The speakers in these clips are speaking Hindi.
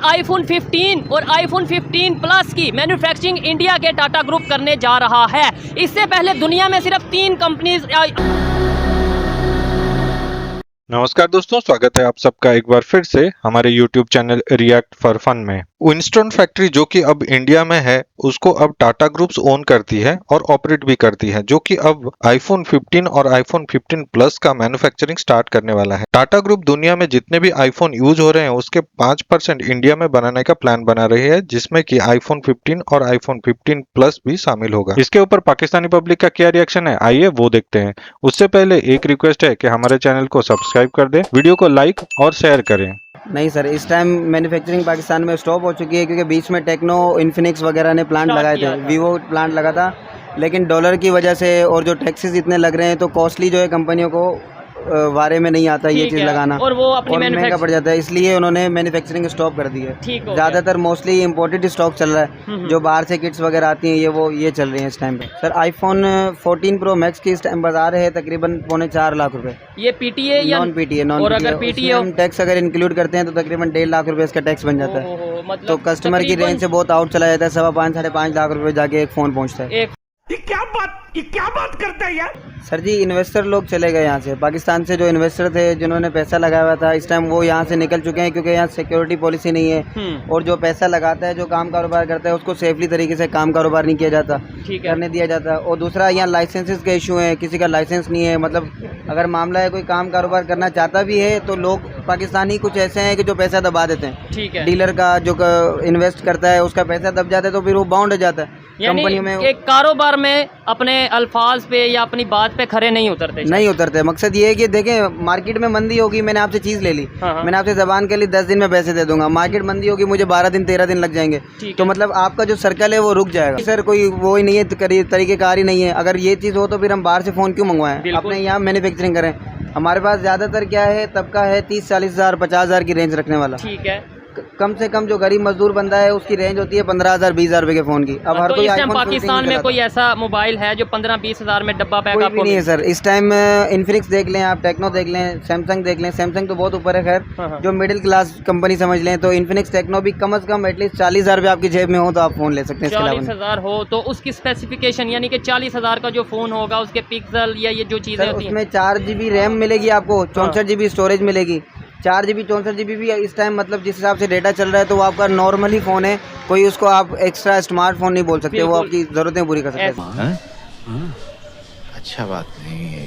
आईफोन 15 और आईफोन 15 प्लस की मैन्युफैक्चरिंग इंडिया के टाटा ग्रुप करने जा रहा है। इससे पहले दुनिया में सिर्फ 3 कंपनीज। नमस्कार दोस्तों, स्वागत है आप सबका एक बार फिर से हमारे YouTube channel React for Fun में। विंस्टन फैक्ट्री जो कि अब इंडिया में है, उसको अब टाटा ग्रुप्स ओन करती है और ऑपरेट भी करती है, जो कि अब आईफोन 15 और आईफोन 15 प्लस का मैन्युफैक्चरिंग स्टार्ट करने वाला है। टाटा ग्रुप दुनिया में जितने भी आईफोन यूज हो रहे हैं उसके 5% इंडिया में बनाने का प्लान बना रही है, जिसमें कि आईफोन 15 और आईफोन 15 प्लस भी शामिल होगा। इसके ऊपर पाकिस्तानी पब्लिक का क्या रिएक्शन है, आइए वो देखते हैं। उससे पहले एक रिक्वेस्ट है कि हमारे चैनल को सब्सक्राइब कर दें, वीडियो को लाइक और शेयर करें। नहीं सर, इस टाइम मैन्युफैक्चरिंग पाकिस्तान में स्टॉप हो चुकी है, क्योंकि बीच में टेक्नो, इन्फिनिक्स वगैरह ने प्लांट लगाए थे, वीवो प्लांट लगा था, लेकिन डॉलर की वजह से और जो टैक्सेस इतने लग रहे हैं तो कॉस्टली जो है कंपनियों को वारे में नहीं आता ये चीज़ लगाना, और वो अपनी महंगा पड़ जाता है, इसलिए उन्होंने मैन्युफैक्चरिंग स्टॉप कर दी है। ज़्यादातर मोस्टली इम्पोर्टेड स्टॉक चल रहा है, जो बाहर से किट्स वगैरह आती हैं ये चल रही हैं इस टाइम पे। सर आईफोन 14 प्रो मैक्स की इस टाइम बाजार है तकरीबन 4.25 लाख रुपए। ये पीटीए या नॉन पीटीए? और अगर पीटीए हम टैक्स अगर इंक्लूड करते हैं तो तकरीबन 1.5 लाख रुपए इसका टैक्स बन जाता है। मतलब तो कस्टमर की रेंज से बहुत आउट चला जाता है, 5.5 साढ़े 5 लाख रुपए जाके एक फ़ोन पहुँचता है। ये क्या बात करते हैं यार? सर जी, इन्वेस्टर लोग चले गए यहाँ से, पाकिस्तान से जो इन्वेस्टर थे जिन्होंने पैसा लगाया हुआ था, इस टाइम वो यहाँ से निकल चुके हैं, क्योंकि यहाँ सिक्योरिटी पॉलिसी नहीं है, और जो पैसा लगाता है, जो काम कारोबार करता है, उसको सेफली तरीके से काम कारोबार नहीं किया जाता, करने दिया जाता। और दूसरा, यहाँ लाइसेंसेस के इशू हैं, किसी का लाइसेंस नहीं है, मतलब अगर मामला है कोई काम कारोबार करना चाहता भी है तो लोग पाकिस्तानी कुछ ऐसे हैं कि जो पैसा दबा देते हैं। डीलर का जो इन्वेस्ट करता है उसका पैसा दब जाता है, तो फिर वो बाउंड हो जाता है कंपनी में। एक कारोबार में अपने अल्फाज पे या अपनी बात पे खरे नहीं उतरते। मकसद ये है कि देखें, मार्केट में मंदी होगी, मैंने आपसे चीज़ ले ली, मैंने आपसे ज़बान के लिए 10 दिन में पैसे दे दूंगा, मार्केट मंदी होगी, मुझे 12 दिन 13 दिन लग जाएंगे, तो मतलब आपका जो सर्कल है वो रुक जाएगा। सर कोई वो ही नहीं है, तरीक़ेकार ही नहीं है। अगर ये चीज़ हो तो फिर हम बाहर से फ़ोन क्यों मंगवाएं, अपने यहाँ मैन्युफैक्चरिंग करें। हमारे पास ज़्यादातर क्या है, तबका है 30-40 हज़ार 50 हज़ार की रेंज रखने वाला। ठीक है। कम से कम जो गरीब मजदूर बंदा है उसकी रेंज होती है 15,000 20,000 रुपए के फोन की। अब हर कोई आईफोन पाकिस्तान में कोई ऐसा मोबाइल है जो 15-20 हज़ार में डब्बा पैक आपको नहीं है सर। इस टाइम इन्फिनिक्स देख लें आप, टेक्नो देख लें, सैमसंग देख लें, सैमसंग तो बहुत ऊपर है खैर, जो मिडिल क्लास कंपनी समझ लें, तो इन्फिनिक्स टेक्नो भी कम से कम एटलीस्ट 40,000 रुपये आपकी जेब में हो तो आप फोन ले सकते हैं। 40,000 हो तो उसकी स्पेसिफिकेशन यानी कि 40,000 का जो फोन होगा उसके पिक्सल या ये जो चीज़ें होती हैं, उसमें 4 GB रैम मिलेगी आपको, 64 GB स्टोरेज मिलेगी। 4 GB 64 GB भी इस टाइम मतलब जिस हिसाब से डेटा चल रहा है तो वो आपका नॉर्मल ही फ़ोन है, कोई उसको आप एक्स्ट्रा स्मार्टफोन नहीं बोल सकते, वो आपकी ज़रूरतें पूरी कर सकते हैं। अच्छा बात नहीं है।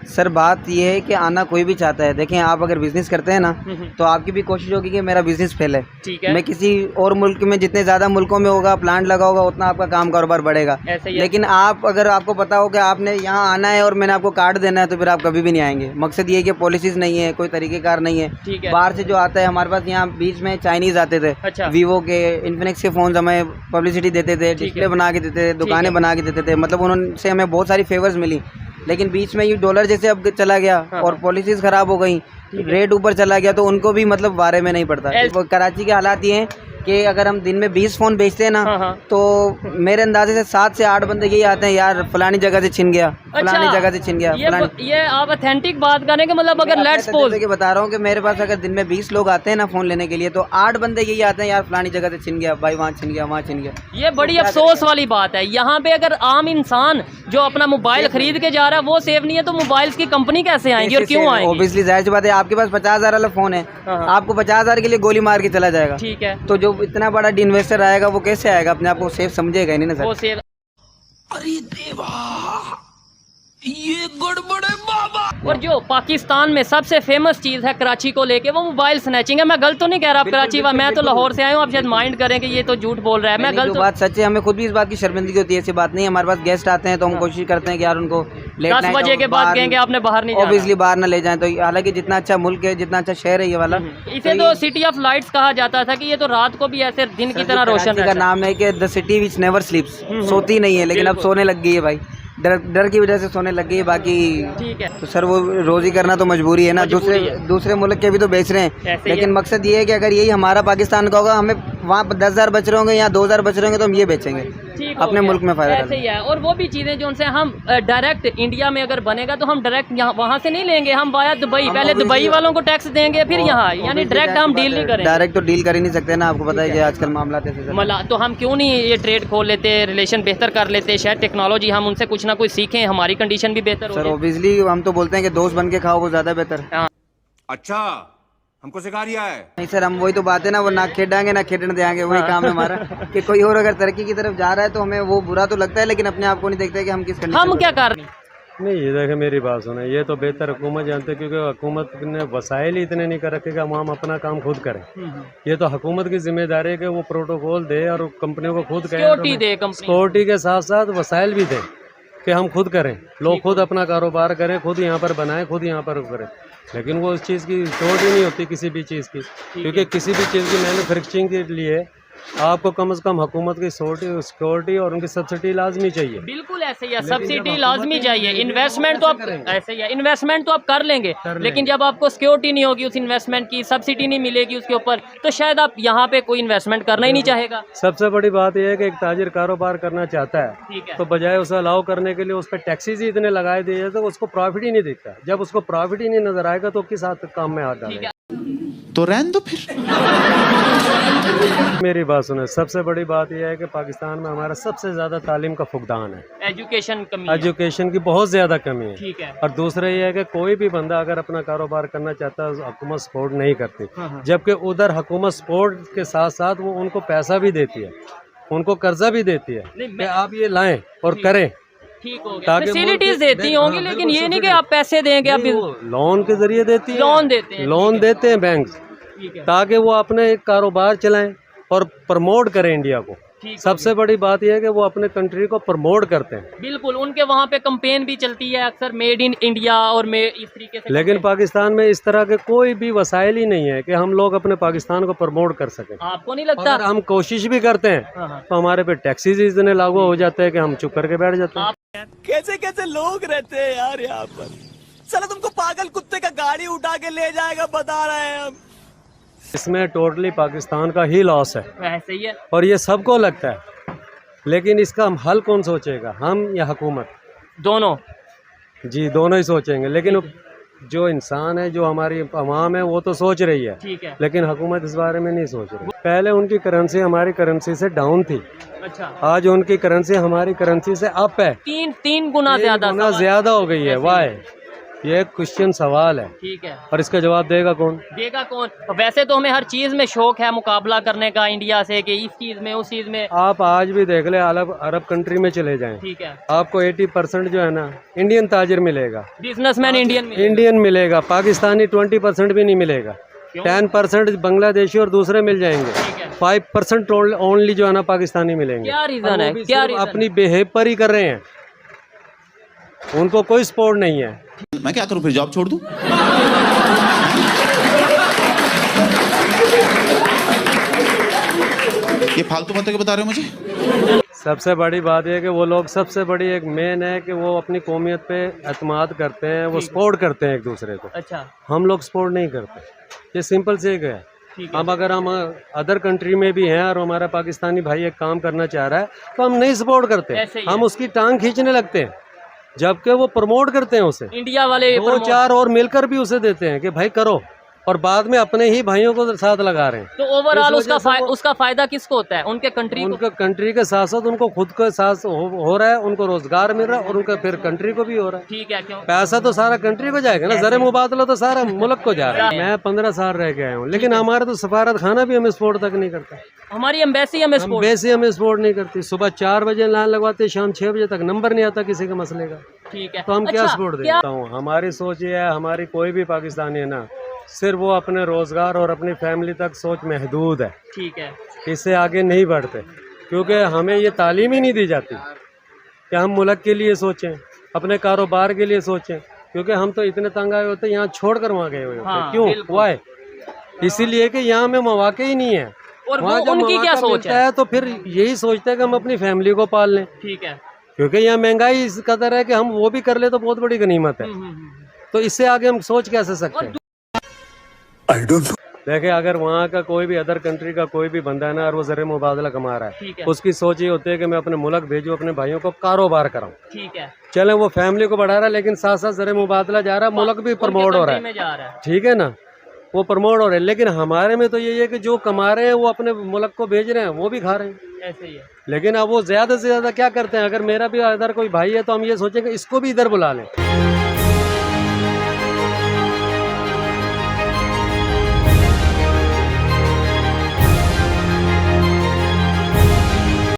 सर बात ये है कि आना कोई भी चाहता है। देखें, आप अगर बिजनेस करते हैं ना तो आपकी भी कोशिश होगी कि मेरा बिजनेस फैले। मैं किसी और मुल्क में, जितने ज़्यादा मुल्कों में होगा प्लांट लगा होगा, उतना आपका काम कारोबार बढ़ेगा। लेकिन आप अगर आपको पता हो कि आपने यहाँ आना है और मैंने आपको कार्ड देना है, तो फिर आप कभी भी नहीं आएंगे। मकसद ये है कि पॉलिसीज नहीं है, कोई तरीक़ेकार नहीं है। बाहर से जो आता है, हमारे पास यहाँ बीच में चाइनीज़ आते थे, वीवो के, इन्फिनिक्स के फ़ोन हमें पब्लिसिटी देते थे, डिस्प्ले बना के देते थे, दुकानें बना के देते थे, मतलब उन्होंने हमें बहुत सारी फेवर्स मिली। लेकिन बीच में ये डॉलर जैसे अब चला गया और पॉलिसीज खराब हो गई, रेट ऊपर चला गया, तो उनको भी मतलब बारे में नहीं पड़ता। वो कराची के हालात ये हैं कि अगर हम दिन में 20 फ़ोन बेचते हैं ना, तो मेरे अंदाजे से 7 से 8 बंदे यही आते हैं, यार फलानी जगह से छिन गया, फलानी जगह से छिन गया। ये आप ऑथेंटिक बात करें कि मतलब अगर लेट्स सपोज के बता रहा हूँ कि मेरे पास अगर दिन में 20 लोग आते हैं ना फ़ोन लेने के लिए, तो 8 बंदे यही आते हैं, यार फलानी जगह से छिन गया भाई, वहाँ छिन गया, वहाँ छिन गया। ये बड़ी अफसोस वाली बात है। यहाँ पे अगर आम इंसान जो अपना मोबाइल खरीद के जा रहा है वो सेफ नहीं है, तो मोबाइल्स की कंपनी कैसे आएंगी और क्यों आएंगी? ऑब्वियसली जाहिर सी बात है, आपके पास 50,000 वाला फ़ोन है, आपको 50,000 के लिए गोली मार के चला जाएगा। ठीक है, तो जो इतना बड़ा इन्वेस्टर आएगा वो कैसे आएगा, अपने आप को सेफ समझेगा नहीं ना सर। वो सेफ। अरे देवा, ये गड़बड़ है बाबा। और जो पाकिस्तान में सबसे फेमस चीज़ है कराची को लेके, वो मोबाइल स्नैचिंग है। मैं गलत तो नहीं कह रहा, आप कराची वा, मैं तो लाहौर से आया हूँ, आप शायद माइंड करें कि ये तो झूठ बोल रहा है। मैं गलत, बात सच है, हमें खुद भी इस बात की शर्मिंदगी होती है, ऐसी बात नहीं है। हमारे पास गेस्ट आते हैं तो हम कोशिश करते हैं कि यार उनको 10 बजे के बाद कहेंगे आपने बाहर नहीं जाना, ऑब्वियसली बाहर ना ले जाएं। तो हालांकि जितना अच्छा मुल्क है, जितना अच्छा शहर है ये वाला, इसे तो सिटी ऑफ लाइट्स कहा जाता था कि ये तो रात को भी ऐसे दिन की तरह रोशन का नाम है कि द सिटी विच नेवर स्लीप्स, सोती नहीं है, लेकिन अब सोने लग गई है भाई, डर की वजह से सोने लग गई है। बाकी ठीक है, तो सर वो रोजी करना तो मजबूरी है ना, दूसरे मुल्क के भी तो बेच रहे हैं, लेकिन मकसद ये है कि अगर यही हमारा पाकिस्तान का होगा, हमें वहाँ पर 10,000 बच रहे होंगे, यहाँ 2,000 बच रहे होंगे, तो हम ये बेचेंगे, ठीक हो अपने गया। मुल्क में फायदा ऐसे ही है। और वो भी चीज़ें जो उनसे हम डायरेक्ट इंडिया में अगर बनेगा तो हम डायरेक्ट यहाँ वहाँ से नहीं लेंगे, हम वाया दुबई, पहले दुबई वालों को टैक्स देंगे फिर यहाँ, यानी डायरेक्ट हम डील नहीं करेंगे। डायरेक्ट तो डील कर ही नहीं सकते ना, आपको पता है कि आजकल मामला ऐसे मला तो हम क्यों नहीं ये ट्रेड खोल लेते, रिलेशन बेहतर कर लेते, शायद टेक्नोलॉजी हम उनसे कुछ ना कुछ सीखें, हमारी कंडीशन भी बेहतर हो सर। जाए। ऑब्वियसली हम तो बोलते हैं कि दोस्त बन के खाओ, वो ज़्यादा बेहतर है। अच्छा हमको सिखा रिया है। नहीं सर, हम वही तो बात है ना, वो ना खेडांगे ना खेडने देंगे, वही काम है हमारा कि कोई और अगर तरक्की की तरफ जा रहा है तो हमें वो बुरा तो लगता है, लेकिन अपने आप को नहीं देखते कि हम किस कंडीशन हम क्या कर रहे हैं? नहीं, ये देखे मेरी बात सुने, ये तो बेहतर हुकूमत जानते, क्योंकि हुकूमत ने वसाइल ही इतने नहीं कर रखे कि हम अपना काम खुद करें। ये तो हुकूमत की जिम्मेदारी है कि वो प्रोटोकॉल दे और कंपनियों को खुद सिक्योरिटी दे, कंपनी सिक्योरिटी के साथ साथ वसाइल भी दें कि हम खुद करें, लोग खुद अपना कारोबार करें, खुद यहाँ पर बनाएं, खुद यहाँ पर करें। लेकिन वो उस चीज़ की सिक्योरिटी नहीं होती किसी भी चीज़ की, क्योंकि किसी भी चीज़ की मैन्युफैक्चरिंग के लिए आपको कम से कम हुकूमत की सिक्योरिटी और उनकी सब्सिडी लाजमी चाहिए। बिल्कुल ऐसे ही है, सब्सिडी लाजमी चाहिए। इन्वेस्टमेंट तो आप ऐसे ही है, इन्वेस्टमेंट तो आप कर लेंगे, लेकिन जब आपको सिक्योरिटी नहीं होगी उस इन्वेस्टमेंट की, सब्सिडी नहीं मिलेगी उसके ऊपर, तो शायद आप यहाँ पे कोई इन्वेस्टमेंट करना ही नहीं चाहेगा। सबसे बड़ी बात यह है कि एक ताजिर कारोबार करना चाहता है, ठीक है, तो बजाय उसे अलाउ करने के लिए उस पर टैक्सेस ही इतने लगाए दिए तो उसको प्रॉफिट ही नहीं दिखता। जब उसको प्रॉफिट ही नहीं नजर आएगा तो किस हाथ काम में हाथ डालेगा? तो रहने दो फिर। मेरी बात सुने, सबसे बड़ी बात यह है कि पाकिस्तान में हमारा सबसे ज्यादा तालीम का फुकदान है, एजुकेशन कमी है। एजुकेशन की बहुत ज्यादा कमी है। ठीक है, और दूसरा ये है कि कोई भी बंदा अगर अपना कारोबार करना चाहता है हुकूमत सपोर्ट नहीं करती, जबकि उधर हुकूमत सपोर्ट के साथ साथ वो उनको पैसा भी देती है, उनको कर्जा भी देती है कि आप ये लाएं और करें, ठीक हो गया। ताकि फैसिलिटीज देती होंगी, लेकिन ये नहीं कि आप पैसे देंगे, आप लोन के जरिए देती है, लोन देते हैं, लोन देते हैं बैंक, ठीक है, ताकि वो अपने कारोबार चलाएं और प्रमोट करें इंडिया को। ठीक हो सबसे बड़ी बात यह है कि वो अपने कंट्री को प्रमोट करते हैं। बिल्कुल, उनके वहाँ पे कंपेन भी चलती है अक्सर, मेड इन इंडिया और इस तरीके से। लेकिन पाकिस्तान में इस तरह के कोई भी वसाइल ही नहीं है कि हम लोग अपने पाकिस्तान को प्रमोट कर सकें। आपको नहीं लगता? अगर हम कोशिश भी करते हैं तो हमारे पे टैक्सेस इतने लागू हो जाते हैं कि हम चुप करके बैठ जाते हैं। कैसे कैसे लोग रहते हैं यार यहाँ पर, साला तुमको पागल कुत्ते का गाड़ी उठा के ले जाएगा, बता रहे हैं हम। इसमें टोटली पाकिस्तान का ही लॉस है, वैसे ही है, और ये सबको लगता है, लेकिन इसका हल कौन सोचेगा, हम या हुकूमत? दोनों। जी, दोनों ही सोचेंगे, लेकिन जो इंसान है, जो हमारी अवाम है, वो तो सोच रही है, ठीक है, लेकिन हुकूमत इस बारे में नहीं सोच रही। पहले उनकी करेंसी हमारी करेंसी से डाउन थी, अच्छा, आज उनकी करेंसी हमारी करेंसी से अप है, तीन गुना ज्यादा हो गई है। वाह, ये एक क्वेश्चन सवाल है, ठीक है, और इसका जवाब देगा कौन? वैसे तो हमें हर चीज में शौक है मुकाबला करने का इंडिया से, कि इस चीज में उस चीज में। आप आज भी देख ले, अरब कंट्री में चले जाएं, ठीक है, आपको 80% जो है ना इंडियन ताजिर मिलेगा, बिजनेसमैन इंडियन मिलेगा, पाकिस्तानी 20% भी नहीं मिलेगा, 10% बांग्लादेशी और दूसरे मिल जाएंगे, 5% ओनली जो है ना पाकिस्तानी मिलेंगे। क्या रीजन है? क्या रीजन? अपनी बिहेव पर ही कर रहे हैं, उनको कोई सपोर्ट नहीं है। मैं क्या करूं फिर, जॉब छोड़ दूं? ये फालतू बातें क्यों बता रहे हो मुझे? सबसे बड़ी बात यह है कि वो लोग, सबसे बड़ी एक मेन है कि वो अपनी कौमियत पे एतमाद करते हैं, वो सपोर्ट करते हैं एक दूसरे को। अच्छा, हम लोग सपोर्ट नहीं करते, ये सिंपल से एक है। अब अगर हम अदर कंट्री में भी हैं और हमारा पाकिस्तानी भाई एक काम करना चाह रहा है तो हम नहीं सपोर्ट करते, हम उसकी टांग खींचने लगते हैं, जबकि वो प्रमोट करते हैं उसे। इंडिया वाले 2-4 और मिलकर भी उसे देते हैं कि भाई करो, और बाद में अपने ही भाइयों को साथ लगा रहे हैं। तो ओवरऑल उसका फायदा किसको होता है? उनके कंट्री उनका कंट्री के साथ साथ उनको खुद के साथ हो रहा है, उनको रोजगार मिल रहा है, और उनका फिर कंट्री को भी हो रहा है। ठीक है, क्यों? पैसा तो सारा कंट्री को जाएगा ना, जरे मुबादला तो सारा मुल्क को जा रहा है। मैं 15 साल रह के आया हूँ, लेकिन हमारा तो सफारत खाना भी हमें सपोर्ट तक नहीं करता, हमारी एम्बेसी हमें सपोर्ट नहीं करती। सुबह 4 बजे लाइन लगवाते, शाम 6 बजे तक नंबर नहीं आता किसी के मसले का। ठीक है, तो हम क्या सपोर्ट देता हूँ? हमारी सोच ये है, हमारी कोई भी पाकिस्तानी है ना, सिर्फ वो अपने रोजगार और अपनी फैमिली तक सोच महदूद है, ठीक है, इससे आगे नहीं बढ़ते, क्योंकि हमें ये तालीम ही नहीं दी जाती कि हम मुल्क के लिए सोचें, अपने कारोबार के लिए सोचें, क्योंकि हम तो इतने तंग आए होते हैं, यहाँ छोड़ कर वहाँ गए हुए होते हैं। क्यों? वाई, इसीलिए कि यहाँ में मौके ही नहीं है, और वो उनकी क्या सोच है? तो फिर यही सोचते हैं कि हम अपनी फैमिली को पाल लें, ठीक है, क्योंकि यहाँ महंगाई इस कदर है कि हम वो भी कर ले तो बहुत बड़ी गनीमत है। तो इससे आगे हम सोच कैसे सकते हैं? देखे अगर वहाँ का कोई भी अदर कंट्री का कोई भी बंदा है ना और वो ज़र मुबादला कमा रहा ठीक है, है। उसकी सोच ये होती है कि मैं अपने मुल्क भेजूँ, अपने भाइयों को कारोबार कराऊँ। ठीक है, चले वो फैमिली को बढ़ा रहा है लेकिन साथ साथ ज़र मुबादला जा रहा है, मुल्क भी प्रमोट हो रहा में जा रहा है। ठीक है ना, वो प्रमोट हो रहे हैं। लेकिन हमारे में तो यही है कि जो कमा रहे हैं वो अपने मुल्क को भेज रहे हैं, वो भी खा रहे हैं। ऐसे ही है। लेकिन अब वो ज़्यादा से ज़्यादा क्या करते हैं, अगर मेरा भी इधर कोई भाई है तो हम ये सोचेंगे इसको भी इधर बुला लें।